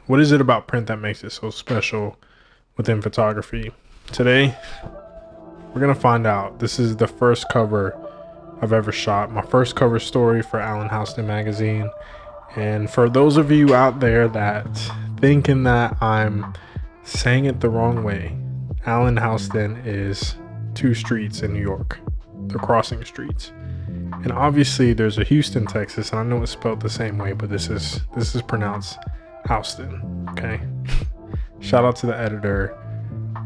What is it about print that makes it so special within photography? Today, we're gonna find out. This is the first cover I've ever shot, my first cover story for Allen Houston magazine. And for those of you out there that thinking that I'm saying it the wrong way, Allen Houston is 2 streets in New York. They're crossing streets. And obviously there's a Houston, Texas, and I know it's spelled the same way, but this is pronounced Houston. Okay. Shout out to the editor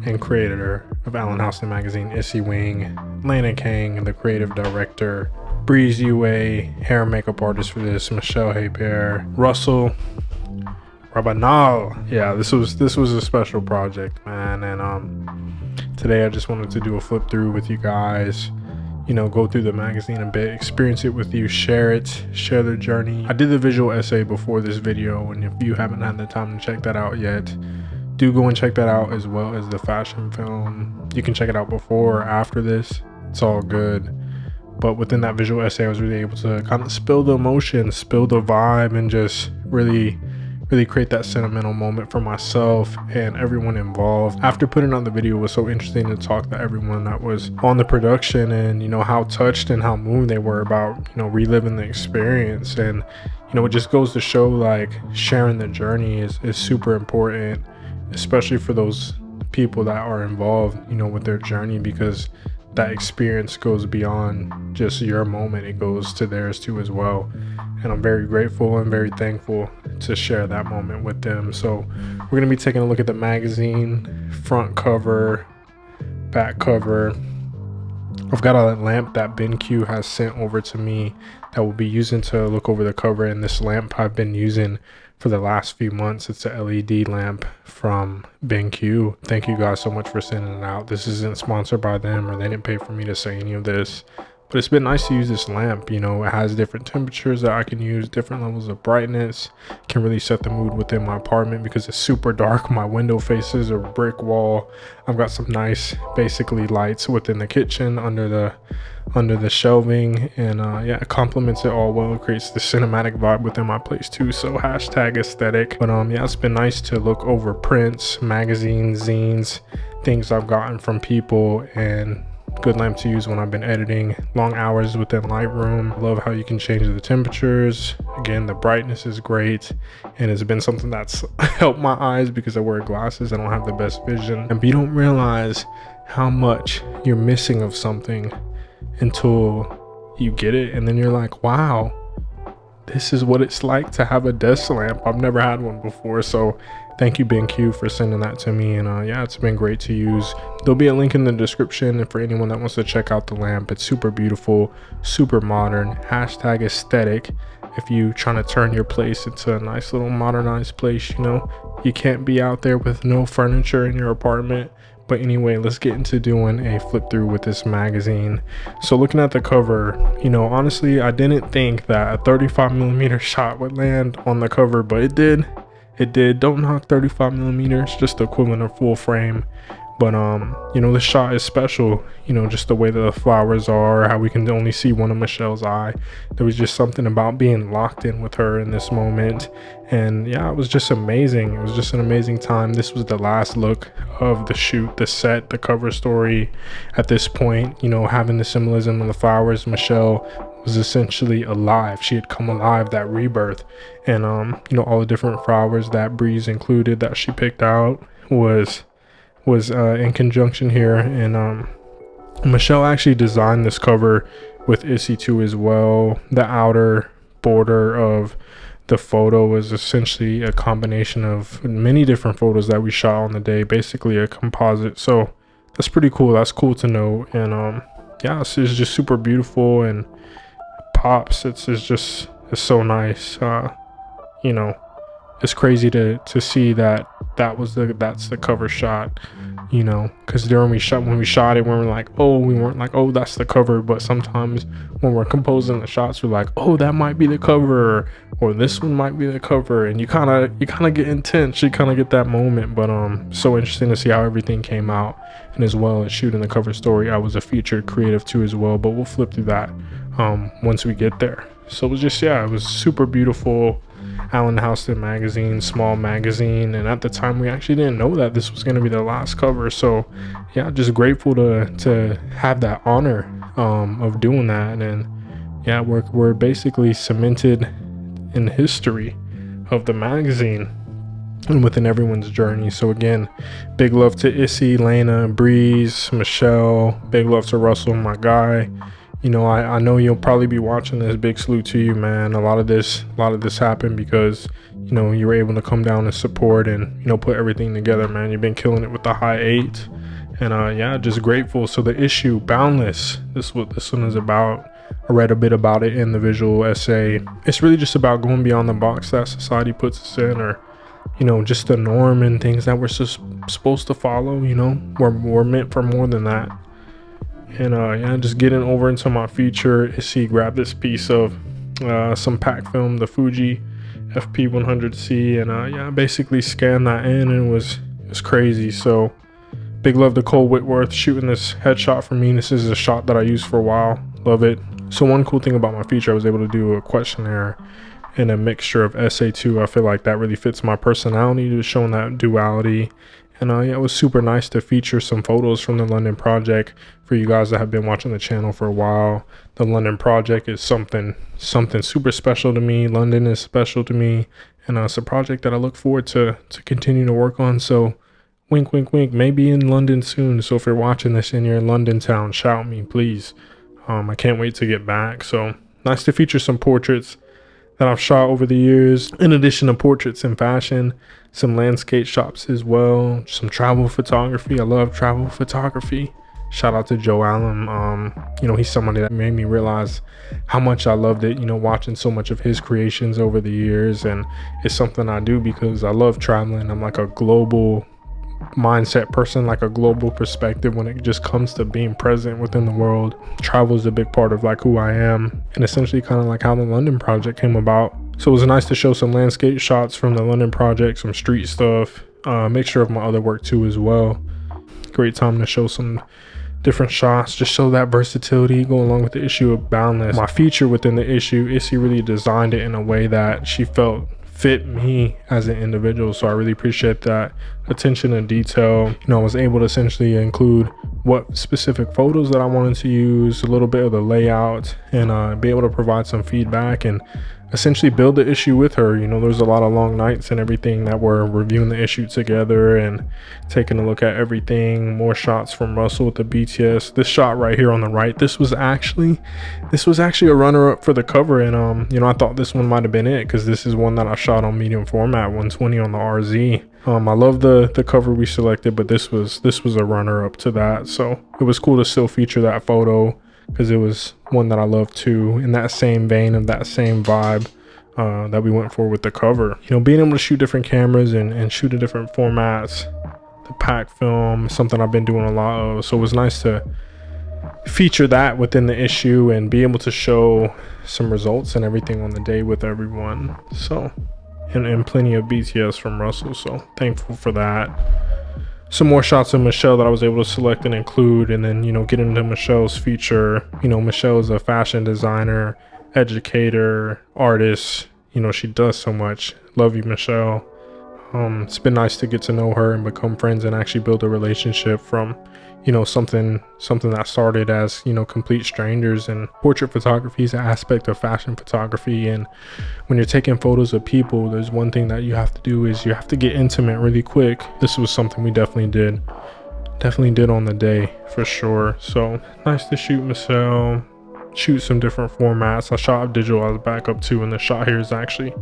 and creator of Allen Houston magazine, Issie Wing, Lana Kang, the creative director, Breeze UA, hair and makeup artist for this, Michelle Hébert, Russell, Rabanal. Yeah, this was a special project, man. And today I just wanted to do a flip through with you guys, you know, go through the magazine a bit, experience it with you, share their journey. I did the visual essay before this video, and if you haven't had the time to check that out yet, do go and check that out, as well as the fashion film. You can check it out before or after this, it's all good. But within that visual essay, I was really able to kind of spill the emotion, spill the vibe, and just really create that sentimental moment for myself and everyone involved. After putting out the video, it was so interesting to talk to everyone that was on the production, and you know how touched and how moved they were about, you know, reliving the experience. And you know, it just goes to show, like, sharing the journey is super important, especially for those people that are involved, you know, with their journey, because that experience goes beyond just your moment, it goes to theirs too as well. And I'm very grateful and very thankful to share that moment with them. So we're gonna be taking a look at the magazine, front cover, back cover. I've got a lamp that BenQ has sent over to me that we'll be using to look over the cover, and this lamp I've been using for the last few months. It's a LED lamp from BenQ. Thank you guys so much for sending it out. This isn't sponsored by them, or they didn't pay for me to say any of this, but it's been nice to use this lamp. You know, it has different temperatures that I can use, different levels of brightness, can really set the mood within my apartment because it's super dark. My window faces a brick wall. I've got some nice basically lights within the kitchen under the shelving, and yeah, it complements it all well. It creates the cinematic vibe within my place too, so hashtag aesthetic. But yeah, it's been nice to look over prints, magazines, zines, things I've gotten from people, and good lamp to use when I've been editing long hours within Lightroom. Love how you can change the temperatures. Again, the brightness is great, and it's been something that's helped my eyes because I wear glasses. I don't have the best vision, but you don't realize how much you're missing of something until you get it, and then you're like, wow, this is what it's like to have a desk lamp. I've never had one before. So thank you, BenQ, for sending that to me. And yeah, it's been great to use. There'll be a link in the description, and for anyone that wants to check out the lamp, it's super beautiful, super modern, hashtag aesthetic. If you trying to turn your place into a nice little modernized place, you know, you can't be out there with no furniture in your apartment. But anyway, let's get into doing a flip through with this magazine. So looking at the cover, you know, honestly, I didn't think that a 35mm shot would land on the cover, but it did. It did. Don't knock 35mm, just the equivalent of full frame. But you know, the shot is special, you know, just the way that the flowers are, how we can only see one of Michelle's eye. There was just something about being locked in with her in this moment. And yeah, it was just amazing. It was just an amazing time. This was the last look of the shoot, the set, the cover story. At this point, you know, having the symbolism of the flowers, Michelle was essentially alive. She had come alive, that rebirth. And you know, all the different flowers that Breeze included that she picked out was in conjunction here. And Michelle actually designed this cover with Issie too as well. The outer border of the photo was essentially a combination of many different photos that we shot on the day, basically a composite. So that's pretty cool. That's cool to know. And yeah, it's just super beautiful and pops. It's so nice. You know, it's crazy to see that that's the cover shot, you know, because when we shot it, we weren't like, oh, that's the cover. But sometimes when we're composing the shots, we're like, oh, that might be the cover, or this one might be the cover, and you kind of get intense, you kind of get that moment. But so interesting to see how everything came out. And as well as shooting the cover story, I was a featured creative too as well, but we'll flip through that once we get there. So it was just, yeah, it was super beautiful. Allen Houston magazine, small magazine, and at the time we actually didn't know that this was going to be the last cover. So yeah, just grateful to have that honor of doing that. And yeah, we're basically cemented in history of the magazine and within everyone's journey. So again, big love to Issie, Lana, Breeze, Michelle. Big love to Russell, my guy. You know, I know you'll probably be watching this. Big salute to you, man. A lot of this happened because, you know, you were able to come down and support and, you know, put everything together, man. You've been killing it with the high 8. And yeah, just grateful. So the issue, Boundless, this is what this one is about. I read a bit about it in the visual essay. It's really just about going beyond the box that society puts us in, or, you know, just the norm and things that we're supposed to follow. You know, we're meant for more than that. And yeah, just getting over into my feature. Issie grabbed this piece of some pack film, the Fuji FP100C, and yeah, basically scanned that in, and it was crazy. So big love to Cole Whitworth shooting this headshot for me. This is a shot that I used for a while. Love it. So one cool thing about my feature, I was able to do a questionnaire and a mixture of essay too. I feel like that really fits my personality, to showing that duality. And yeah, it was super nice to feature some photos from the London project for you guys that have been watching the channel for a while. The London project is something super special to me. London is special to me, and it's a project that I look forward to continue to work on. So wink, wink, wink, maybe in London soon. So if you're watching this and you're in London town, shout me, please. I can't wait to get back. So nice to feature some portraits that I've shot over the years, in addition to portraits in fashion, some landscape shots as well, some travel photography. I love travel photography. Shout out to Joe Allen. You know, he's somebody that made me realize how much I loved it, you know, watching so much of his creations over the years. And it's something I do because I love traveling. I'm like a global mindset person, like a global perspective when it just comes to being present within the world. Travel is a big part of like who I am, and essentially kind of like how the London project came about. So it was nice to show some landscape shots from the London project, some street stuff, mixture of my other work too as well. Great time to show some different shots, just show that versatility, go along with the issue of Boundless. My feature within the issue, Issie really designed it in a way that she felt fit me as an individual. So I really appreciate that attention to detail. You know, I was able to essentially include what specific photos that I wanted to use, a little bit of the layout, and be able to provide some feedback and essentially build the issue with her. You know, there's a lot of long nights and everything that we're reviewing the issue together and taking a look at everything. More shots from Russell with the BTS. This shot right here on the right, this was actually a runner-up for the cover. And you know, I thought this one might have been it because this is one that I shot on medium format, 120 on the RZ. I love the cover we selected, but this was a runner-up to that. So it was cool to still feature that photo, because it was one that I love too, in that same vein of that same vibe that we went for with the cover. You know, being able to shoot different cameras and shoot in different formats, the pack film, something I've been doing a lot of. So it was nice to feature that within the issue and be able to show some results and everything on the day with everyone. So, and plenty of BTS from Russell. So thankful for that. Some more shots of Michelle that I was able to select and include, and then, you know, get into Michelle's feature. You know, Michelle is a fashion designer, educator, artist. You know, she does so much. Love you, Michelle. It's been nice to get to know her and become friends and actually build a relationship from, you know, something that started as, you know, complete strangers. And portrait photography is an aspect of fashion photography, and when you're taking photos of people, there's one thing that you have to do is you have to get intimate really quick. This was something we definitely did on the day for sure. So nice to shoot Michelle, shoot some different formats. I shot digital as backup too, and the shot here is actually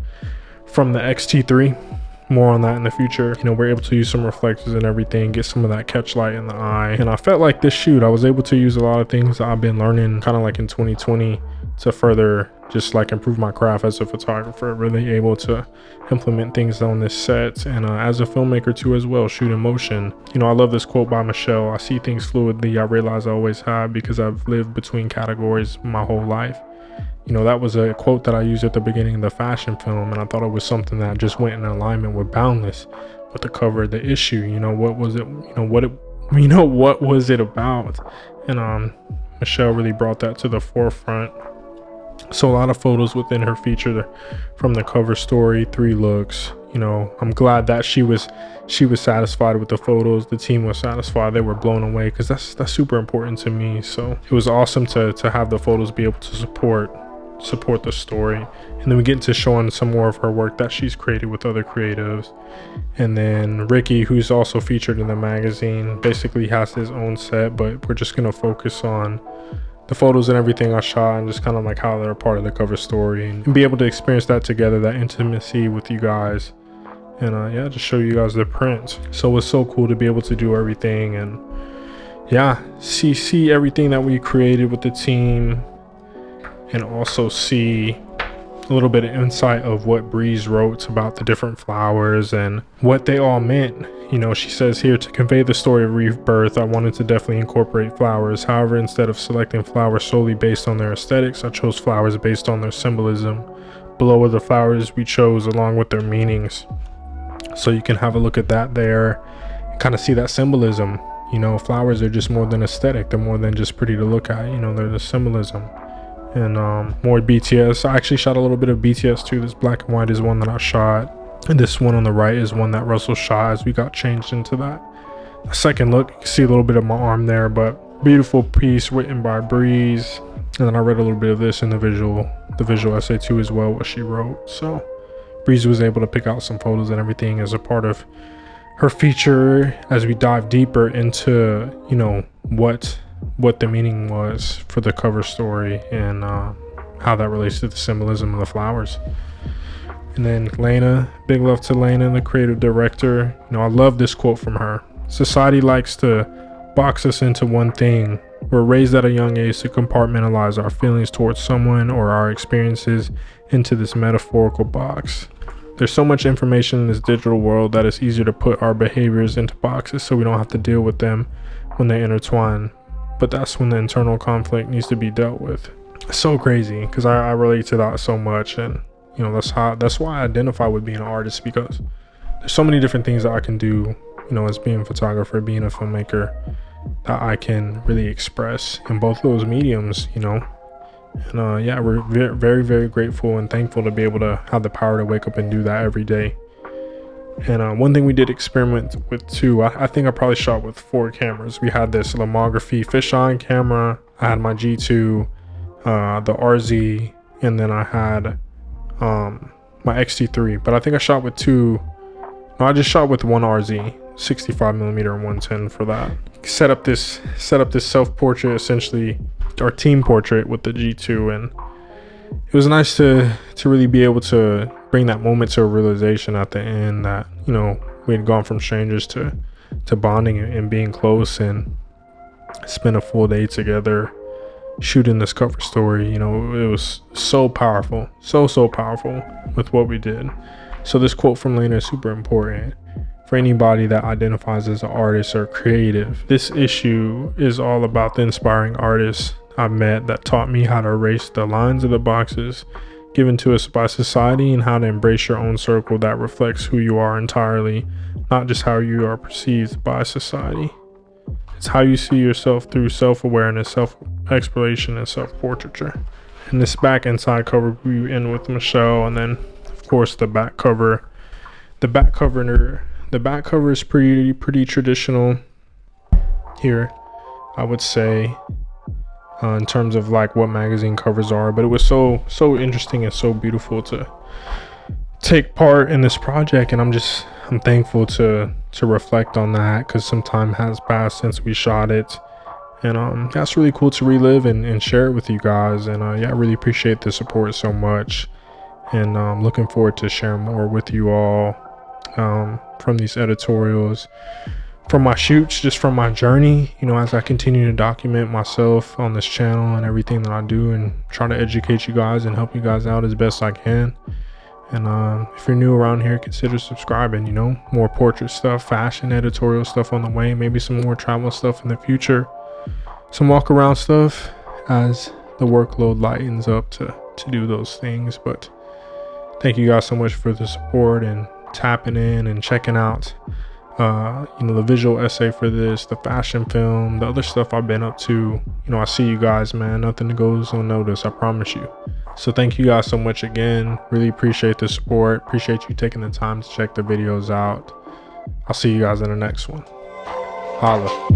from the XT3. More on that in the future. You know, we're able to use some reflectors and everything, get some of that catch light in the eye. And I felt like this shoot, I was able to use a lot of things that I've been learning kind of like in 2020 to further just like improve my craft as a photographer. Really able to implement things on this set, and as a filmmaker too as well, shoot in motion. You know, I love this quote by Michelle: "I see things fluidly, I realize I always have, because I've lived between categories my whole life." You know, that was a quote that I used at the beginning of the fashion film, and I thought it was something that just went in alignment with Boundless, with the cover of the issue. You know, what was it? What was it about? And Michelle really brought that to the forefront. So a lot of photos within her feature from the cover story, 3 looks. You know, I'm glad that she was satisfied with the photos. The team was satisfied. They were blown away, because that's super important to me. So it was awesome to have the photos be able to support the story. And then we get into showing some more of her work that she's created with other creatives. And then Ricky, who's also featured in the magazine, basically has his own set, but we're just gonna focus on the photos and everything I shot, and just kind of like how they're a part of the cover story, and be able to experience that together, that intimacy with you guys. And yeah, just show you guys the prints. So it's so cool to be able to do everything, and yeah, see everything that we created with the team, and also see a little bit of insight of what Breeze wrote about the different flowers and what they all meant. You know, she says here, to convey the story of rebirth, I wanted to definitely incorporate flowers. However, instead of selecting flowers solely based on their aesthetics, I chose flowers based on their symbolism. Below are the flowers we chose along with their meanings. So you can have a look at that there, kind of see that symbolism. You know, flowers are just more than aesthetic. They're more than just pretty to look at. You know, they're the symbolism. And more BTS. I actually shot a little bit of BTS too. This black and white is one that I shot, and this one on the right is one that Russell shot as we got changed into that. A second look, you can see a little bit of my arm there, but beautiful piece written by Breeze. And then I read a little bit of this in the visual essay too as well, what she wrote. So Breeze was able to pick out some photos and everything as a part of her feature as we dive deeper into, you know, what the meaning was for the cover story, and how that relates to the symbolism of the flowers. And then Lyena, big love to Lyena, the creative director. You know, I love this quote from her. Society likes to box us into one thing. We're raised at a young age to compartmentalize our feelings towards someone or our experiences into this metaphorical box. There's so much information in this digital world that it's easier to put our behaviors into boxes so we don't have to deal with them when they intertwine. But that's when the internal conflict needs to be dealt with. It's so crazy, because I relate to that so much. And you know, that's why I identify with being an artist, because there's so many different things that I can do, you know, as being a photographer, being a filmmaker, that I can really express in both those mediums, you know. And yeah, we're very, very grateful and thankful to be able to have the power to wake up and do that every day. And one thing we did experiment with too, I think I probably shot with 4 cameras. We had this Lomography fisheye camera, I had my G2, the RZ, and then I had my X-T3. But I think I shot with 2. No, I just shot with 1 RZ, 65mm and 110 for that. Set up this self-portrait, essentially our team portrait with the G2, and it was nice to really be able to bring that moment to a realization at the end that, you know, we had gone from strangers to bonding and being close, and spent a full day together shooting this cover story. You know, it was so powerful, so powerful with what we did. So this quote from Lana is super important for anybody that identifies as an artist or creative. This issue is all about the inspiring artists I've met that taught me how to erase the lines of the boxes given to us by society, and how to embrace your own circle that reflects who you are entirely, not just how you are perceived by society. It's how you see yourself through self-awareness, self-exploration, and self-portraiture. And this back and side cover we end with Michelle, and then of course the back cover. The back cover is pretty traditional here, I would say, in terms of like what magazine covers are, but it was so interesting and so beautiful to take part in this project, and I'm thankful to reflect on that, because some time has passed since we shot it, and that's really cool to relive and share it with you guys. And yeah, I really appreciate the support so much, and I'm looking forward to sharing more with you all from these editorials, from my shoots, just from my journey, you know, as I continue to document myself on this channel and everything that I do, and try to educate you guys and help you guys out as best I can. And if you're new around here, consider subscribing. You know, more portrait stuff, fashion, editorial stuff on the way, maybe some more travel stuff in the future, some walk around stuff as the workload lightens up to do those things. But thank you guys so much for the support and tapping in and checking out you know, the visual essay for this, the fashion film, the other stuff I've been up to. You know, I see you guys, man. Nothing goes unnoticed, I promise you. So thank you guys so much again. Really appreciate the support. Appreciate you taking the time to check the videos out. I'll see you guys in the next one. Holla.